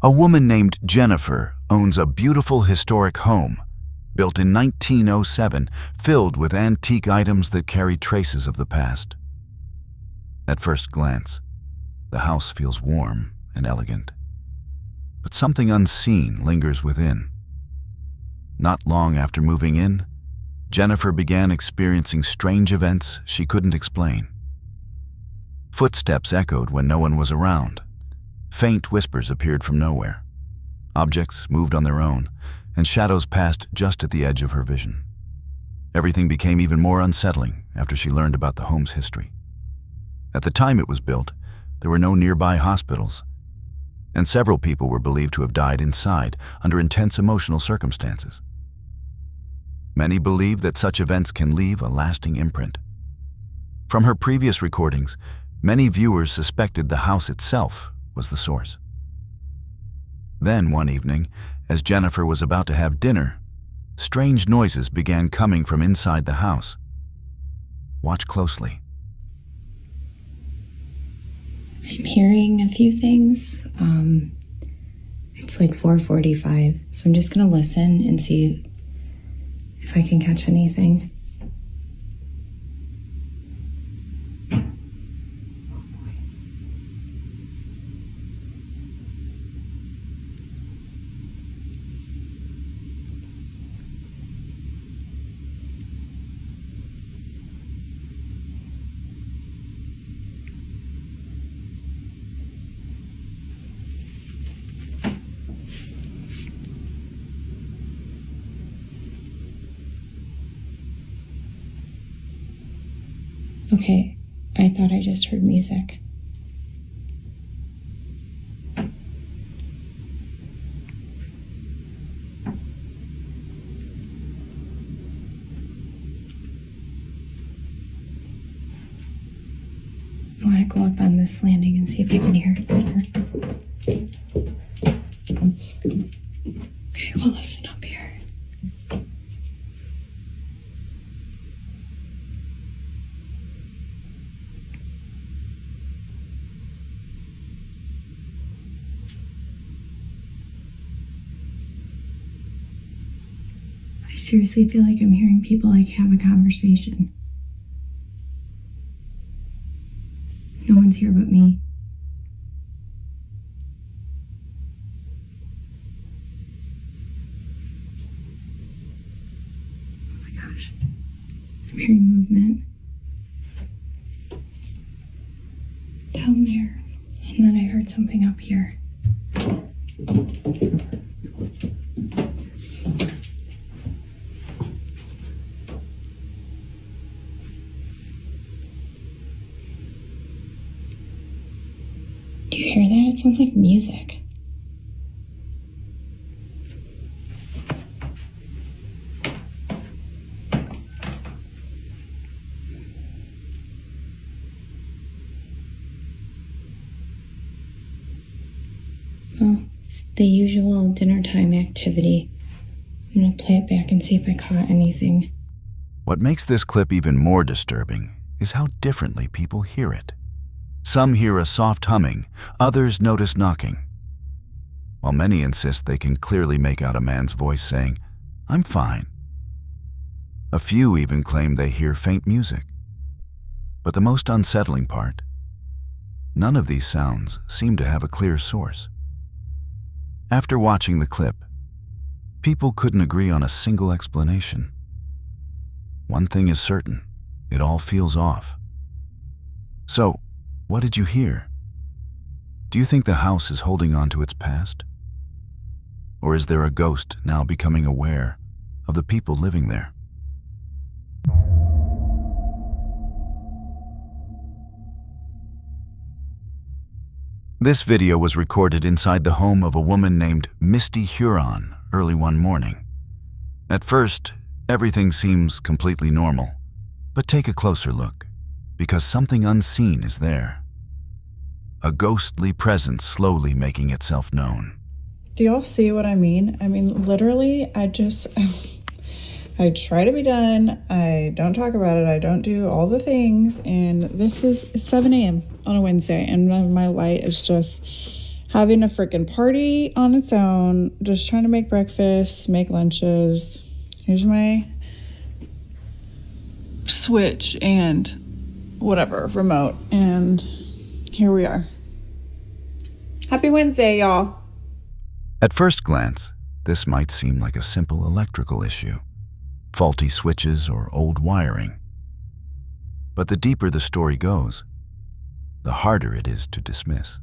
A woman named Jennifer owns a beautiful historic home built in 1907, filled with antique items that carry traces of the past. At first glance, the house feels warm and elegant, but something unseen lingers within. Not long after moving in, Jennifer began experiencing strange events she couldn't explain. Footsteps echoed when no one was around. Faint whispers appeared from nowhere. Objects moved on their own, and shadows passed just at the edge of her vision. Everything became even more unsettling after she learned about the home's history. At the time it was built, there were no nearby hospitals, and several people were believed to have died inside under intense emotional circumstances. Many believe that such events can leave a lasting imprint. From her previous recordings, many viewers suspected the house itself was the source. Then one evening, as Jennifer was about to have dinner, strange noises began coming from inside the house. Watch closely. I'm hearing a few things. It's like 4:45, so I'm just gonna listen and see if I can catch anything. Okay, I thought I just heard music. I want to go up on this landing and see if I can hear it better. Okay, well, listen up here. I seriously feel like I'm hearing people have a conversation. No one's here but me. Oh my gosh. I'm hearing movement. Down there. And then I heard something up here. Do you hear that? It sounds like music. Well, it's the usual dinner time activity. I'm gonna play it back and see if I caught anything. What makes this clip even more disturbing is how differently people hear it. Some hear a soft humming, others notice knocking, while many insist they can clearly make out a man's voice saying, "I'm fine." A few even claim they hear faint music. But the most unsettling part, none of these sounds seem to have a clear source. After watching the clip, people couldn't agree on a single explanation. One thing is certain, it all feels off. So, what did you hear? Do you think the house is holding on to its past? Or is there a ghost now becoming aware of the people living there? This video was recorded inside the home of a woman named Misty Huron early one morning. At first, everything seems completely normal, but take a closer look, because something unseen is there. A ghostly presence slowly making itself known. Do y'all see what I mean? I mean, literally, I try to be done. I don't talk about it. I don't do all the things. And it's 7 a.m. on a Wednesday, and my light is just having a freaking party on its own, just trying to make breakfast, make lunches. Here's my switch and whatever, remote, and here we are. Happy Wednesday, y'all. At first glance, this might seem like a simple electrical issue, faulty switches or old wiring. But the deeper the story goes, the harder it is to dismiss.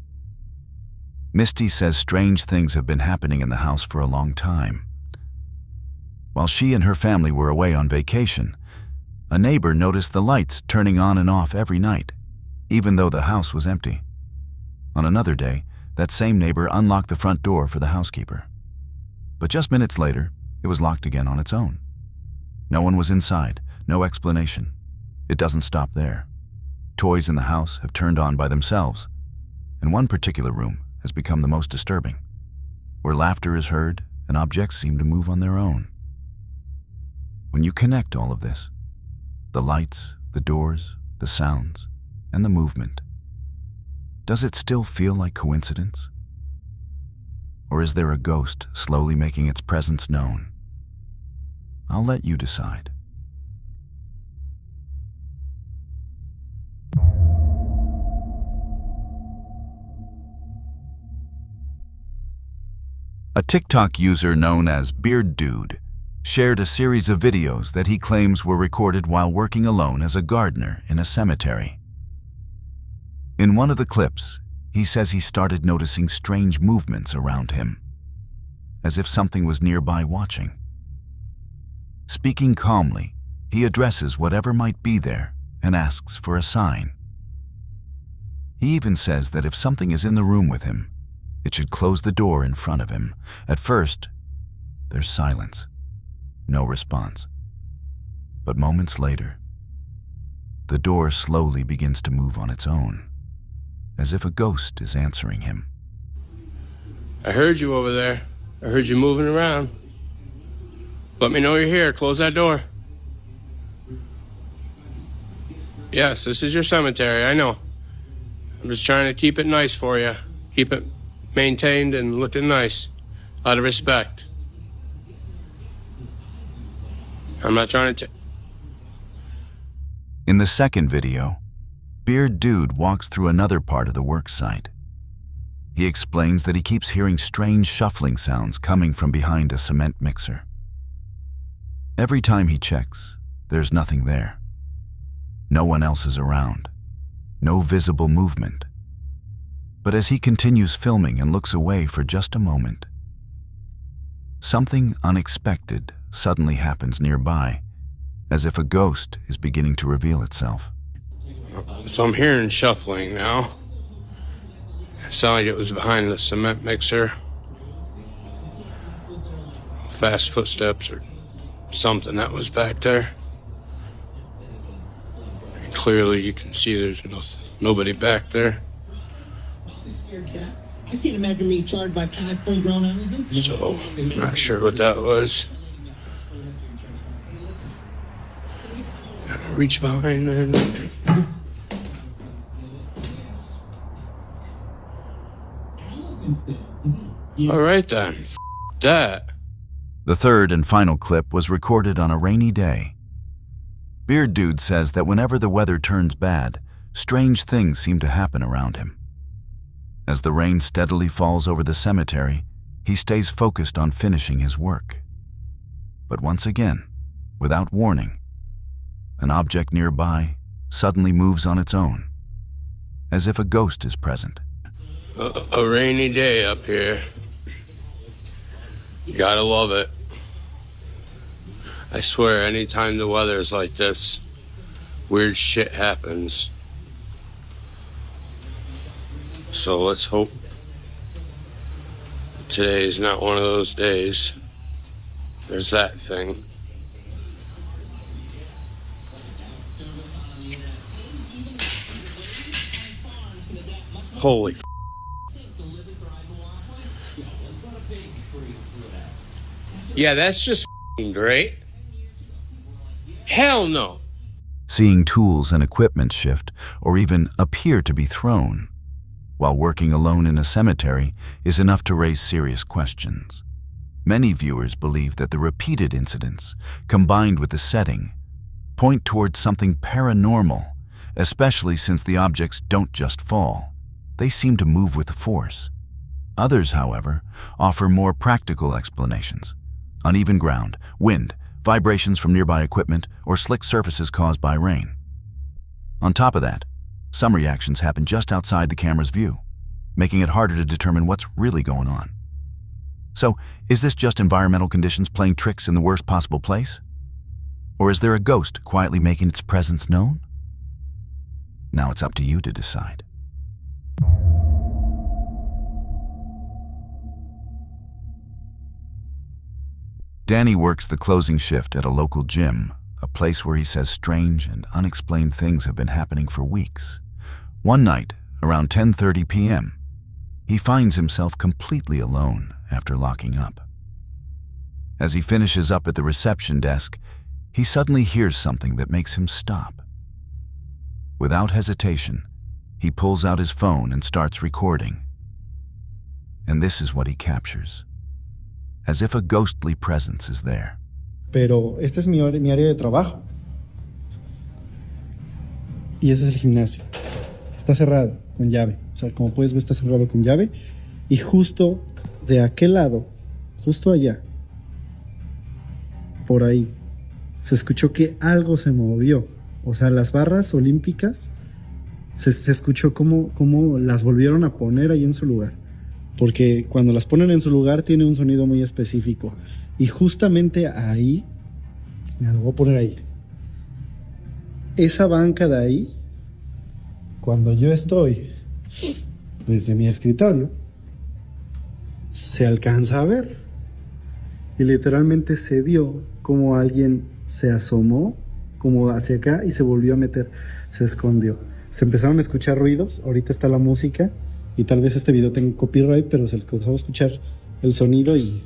Misty says strange things have been happening in the house for a long time. While she and her family were away on vacation, a neighbor noticed the lights turning on and off every night, even though the house was empty. On another day, that same neighbor unlocked the front door for the housekeeper. But just minutes later, it was locked again on its own. No one was inside, no explanation. It doesn't stop there. Toys in the house have turned on by themselves, and one particular room has become the most disturbing, where laughter is heard and objects seem to move on their own. When you connect all of this, the lights, the doors, the sounds, and the movement, does it still feel like coincidence? Or is there a ghost slowly making its presence known? I'll let you decide. A TikTok user known as Beard Dude shared a series of videos that he claims were recorded while working alone as a gardener in a cemetery. In one of the clips, he says he started noticing strange movements around him, as if something was nearby watching. Speaking calmly, he addresses whatever might be there and asks for a sign. He even says that if something is in the room with him, it should close the door in front of him. At first, there's silence, no response. But moments later, the door slowly begins to move on its own, as if a ghost is answering him. I heard you over there. I heard you moving around. Let me know you're here. Close that door. Yes, this is your cemetery, I know. I'm just trying to keep it nice for you. Keep it maintained and looking nice, out of respect. I'm not trying to In the second video, Beard Dude walks through another part of the work site. He explains that he keeps hearing strange shuffling sounds coming from behind a cement mixer. Every time he checks, there's nothing there. No one else is around. No visible movement. But as he continues filming and looks away for just a moment, something unexpected suddenly happens nearby, as if a ghost is beginning to reveal itself. So I'm hearing shuffling now. It sounded like it was behind the cement mixer. Fast footsteps or something that was back there. And clearly you can see there's nobody back there. I can't imagine being charged by fully grown animals. So, not sure what that was. Gotta reach behind there. All right then. That. The third and final clip was recorded on a rainy day. Beard Dude says that whenever the weather turns bad, strange things seem to happen around him. As the rain steadily falls over the cemetery, he stays focused on finishing his work. But once again, without warning, an object nearby suddenly moves on its own, as if a ghost is present. A rainy day up here. You gotta love it. I swear, anytime the weather is like this, weird shit happens. So let's hope today is not one of those days. There's that thing. Holy yeah, that's just great. Hell no. Seeing tools and equipment shift or even appear to be thrown while working alone in a cemetery is enough to raise serious questions. Many viewers believe that the repeated incidents, combined with the setting, point towards something paranormal, especially since the objects don't just fall. They seem to move with force. Others, however, offer more practical explanations. Uneven ground, wind, vibrations from nearby equipment, or slick surfaces caused by rain. On top of that, some reactions happen just outside the camera's view, making it harder to determine what's really going on. So, is this just environmental conditions playing tricks in the worst possible place? Or is there a ghost quietly making its presence known? Now it's up to you to decide. Danny works the closing shift at a local gym, a place where he says strange and unexplained things have been happening for weeks. One night, around 10:30 p.m., he finds himself completely alone after locking up. As he finishes up at the reception desk, he suddenly hears something that makes him stop. Without hesitation, he pulls out his phone and starts recording. And this is what he captures, as if a ghostly presence is there. Pero esta es mi área de trabajo. Y ese es el gimnasio. Está cerrado con llave. O sea, como puedes ver, está cerrado con llave. Y justo de aquel lado, justo allá, por ahí, se escuchó que algo se movió. O sea, las barras olímpicas, se escuchó como las volvieron a poner ahí en su lugar. Porque cuando las ponen en su lugar tiene un sonido muy específico. Y justamente ahí, me lo voy a poner ahí. Esa banca de ahí, cuando yo estoy desde mi escritorio, se alcanza a ver. Y literalmente se vio como alguien se asomó como hacia acá y se volvió a meter, se escondió. Se empezaron a escuchar ruidos, ahorita está la música y tal vez este video tenga copyright, pero se alcanzó a escuchar el sonido y...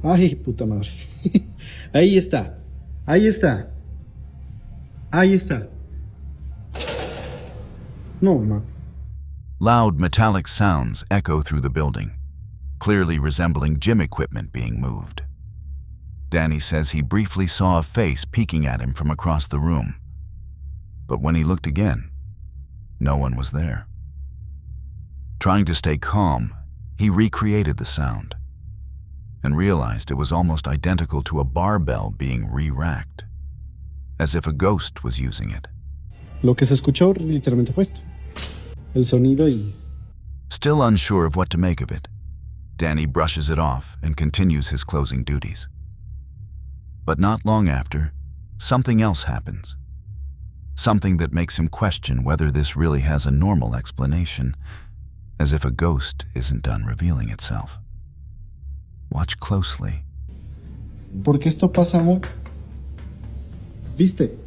¡Ay, puta madre! Ahí está, ahí está, ahí está. No, ma. Loud metallic sounds echo through the building, clearly resembling gym equipment being moved. Danny says he briefly saw a face peeking at him from across the room. But when he looked again, no one was there. Trying to stay calm, he recreated the sound and realized it was almost identical to a barbell being re-racked, as if a ghost was using it. Lo que se escuchó literalmente fue esto. El sonido y... Still unsure of what to make of it, Danny brushes it off and continues his closing duties. But not long after, something else happens. Something that makes him question whether this really has a normal explanation, as if a ghost isn't done revealing itself. Watch closely. Porque esto pasa muy... ¿Viste?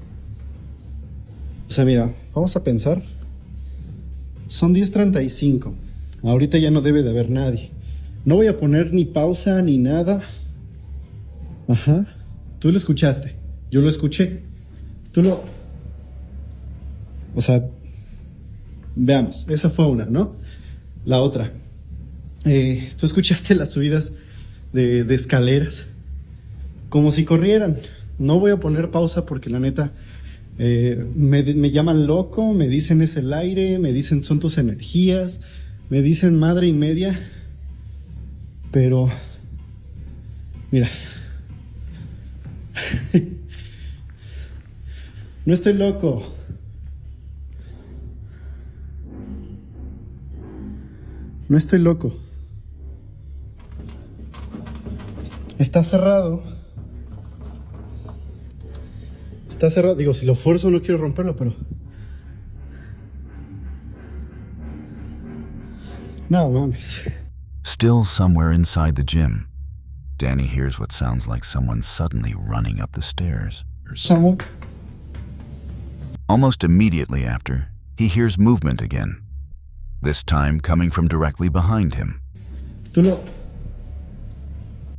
O sea, mira, vamos a pensar. Son 10:35. Ahorita ya no debe de haber nadie. No voy a poner ni pausa ni nada. Ajá. Tú lo escuchaste. Yo lo escuché. Tú lo... O sea, veamos. Esa fue una, ¿no? La otra. Tú escuchaste las subidas de escaleras. Como si corrieran. No voy a poner pausa porque la neta... me llaman loco, me dicen es el aire, me dicen son tus energías, me dicen madre y media, pero mira, no estoy loco, no estoy loco, está cerrado. Está cerrado. Digo, si lo fuerzo no quiero romperlo, pero... No mames. Still somewhere inside the gym, Danny hears what sounds like someone suddenly running up the stairs. Someone? Almost immediately after, he hears movement again, this time coming from directly behind him. Tú lo...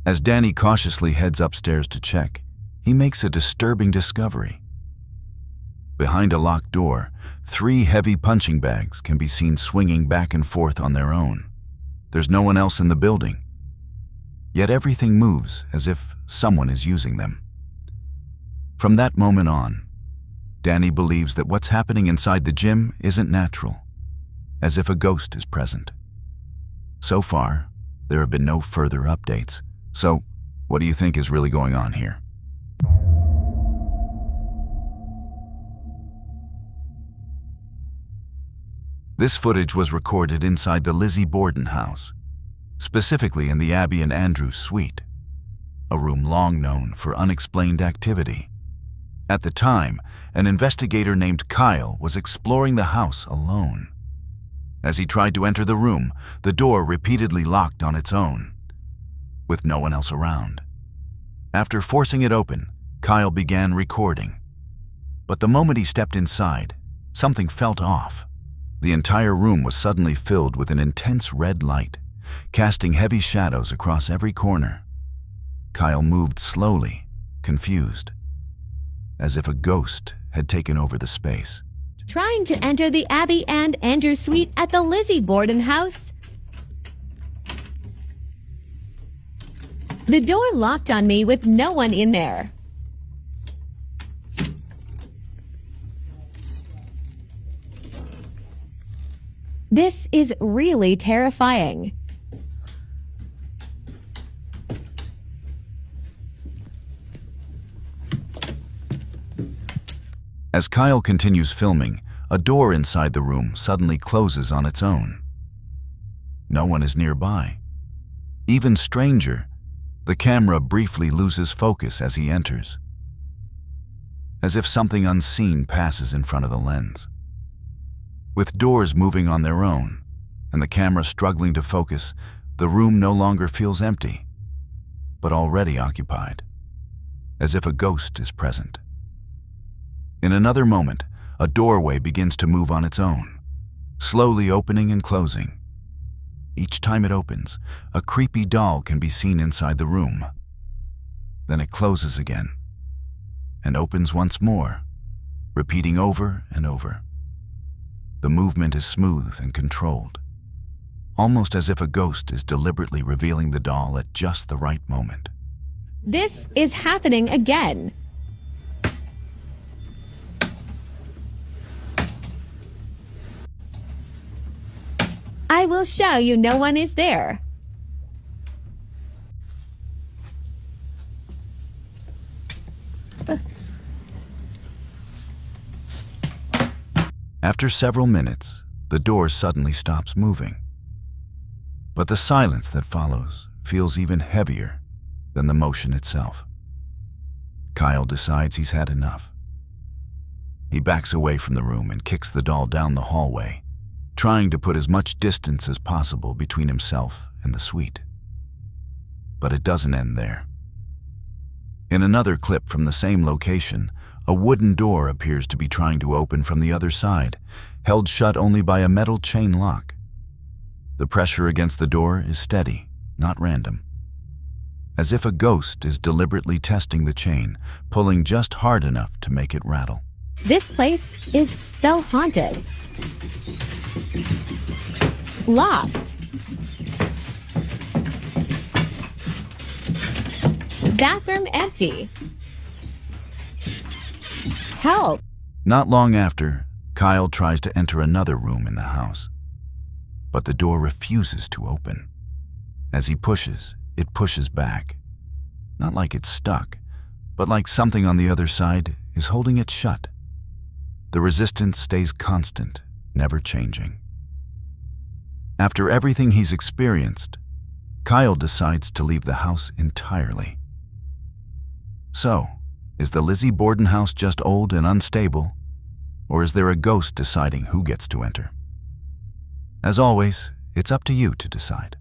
As Danny cautiously heads upstairs to check, he makes a disturbing discovery. Behind a locked door, 3 heavy punching bags can be seen swinging back and forth on their own. There's no one else in the building. Yet everything moves as if someone is using them. From that moment on, Danny believes that what's happening inside the gym isn't natural, as if a ghost is present. So far, there have been no further updates. So, what do you think is really going on here? This footage was recorded inside the Lizzie Borden house, specifically in the Abby and Andrew suite, a room long known for unexplained activity. At the time, an investigator named Kyle was exploring the house alone. As he tried to enter the room, the door repeatedly locked on its own, with no one else around. After forcing it open, Kyle began recording. But the moment he stepped inside, something felt off. The entire room was suddenly filled with an intense red light, casting heavy shadows across every corner. Kyle moved slowly, confused, as if a ghost had taken over the space. Trying to enter the Abby and Andrew suite at the Lizzie Borden house. The door locked on me with no one in there. This is really terrifying. As Kyle continues filming, a door inside the room suddenly closes on its own. No one is nearby. Even stranger, the camera briefly loses focus as he enters, as if something unseen passes in front of the lens. With doors moving on their own, and the camera struggling to focus, the room no longer feels empty, but already occupied, as if a ghost is present. In another moment, a doorway begins to move on its own, slowly opening and closing. Each time it opens, a creepy doll can be seen inside the room. Then it closes again, and opens once more, repeating over and over. The movement is smooth and controlled, almost as if a ghost is deliberately revealing the doll at just the right moment. This is happening again. I will show you no one is there. After several minutes, the door suddenly stops moving. But the silence that follows feels even heavier than the motion itself. Kyle decides he's had enough. He backs away from the room and kicks the doll down the hallway, trying to put as much distance as possible between himself and the suite. But it doesn't end there. In another clip from the same location, a wooden door appears to be trying to open from the other side, held shut only by a metal chain lock. The pressure against the door is steady, not random, as if a ghost is deliberately testing the chain, pulling just hard enough to make it rattle. This place is so haunted. Locked. Bathroom empty. Help. Not long after, Kyle tries to enter another room in the house, but the door refuses to open. As he pushes, it pushes back. Not like it's stuck, but like something on the other side is holding it shut. The resistance stays constant, never changing. After everything he's experienced, Kyle decides to leave the house entirely. So, is the Lizzie Borden house just old and unstable, or is there a ghost deciding who gets to enter? As always, it's up to you to decide.